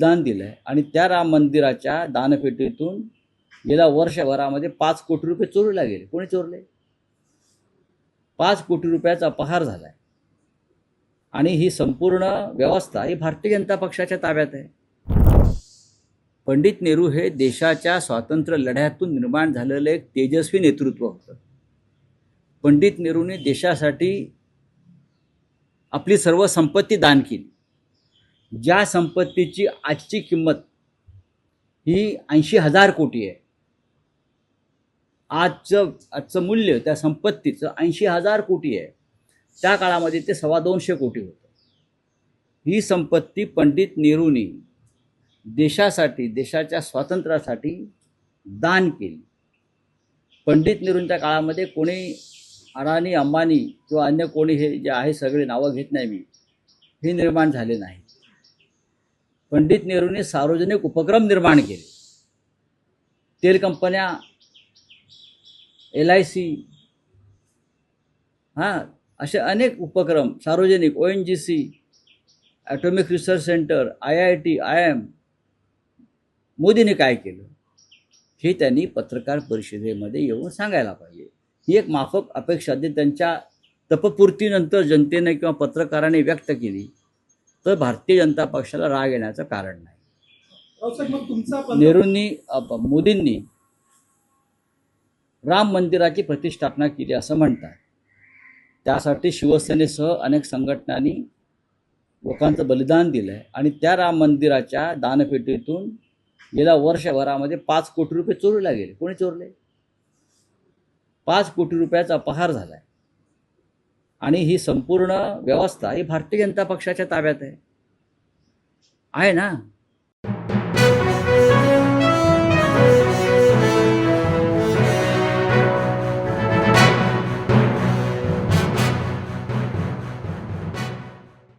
बलिदान दिलं आहे आणि त्या राम मंदिराच्या दानपेटीतून गेल्या वर्षभरामध्ये 5 कोटी रुपये चोरीला गेले. कोणी चोरले? 5 कोटी रुपयाचा अपहार झाला आहे. आणि ही संपूर्ण व्यवस्था ही भारतीय जनता पक्षाच्या ताब्यात आहे. पंडित नेहरू हे देशाच्या स्वातंत्र्य लढ्यातून निर्माण झालेलं एक तेजस्वी नेतृत्व होतं. पंडित नेहरूंनी देशासाठी आपली सर्व संपत्ती दान केली. ज्या संपत्तीची आजची किंमत ही 80,000 कोटी आहे. आजचं मूल्य त्या संपत्तीचं 80,000 कोटी आहे. त्या काळामध्ये ते 225 कोटी होतं. ही संपत्ती पंडित नेहरूंनी देशासाठी, देशाच्या स्वातंत्र्यासाठी दान केली. पंडित नेहरूंच्या काळामध्ये कोणी अडाणी, अंबानी किंवा अन्य कोणी, हे जे आहे सगळे नावं घेत नाही मी, हे निर्माण झाले नाही. पंडित नेहरूंनी सार्वजनिक उपक्रम निर्माण केले. तेल कंपन्या, LIC, असे अनेक उपक्रम सार्वजनिक, ONGC, atomic research centre, IIT, IIM. मोदींनी काय केलं हे त्यांनी पत्रकार परिषदेमध्ये येऊन सांगायला पाहिजे. ही एक माफक अपेक्षा जी त्यांच्या तपपूर्तीनंतर जनतेने किंवा पत्रकारांनी व्यक्त केली तर भारतीय जनता पक्षाला राग येण्याचं कारण नाही. मोदींनी राम मंदिराची प्रतिष्ठापना केली असं म्हणतात. त्यासाठी शिवसेनेसह अनेक संघटनांनी लोकांचं बलिदान दिलं आहे आणि त्या राम मंदिराच्या दानपेटीतून गेल्या वर्षभरामध्ये 5 कोटी रुपये चोरीला गेले. कोणी चोरले? 5 कोटी रुपयाचा अपहार झाला आहे. आणि ही संपूर्ण व्यवस्था ही भारतीय जनता पक्षाच्या ताब्यात आहे ना.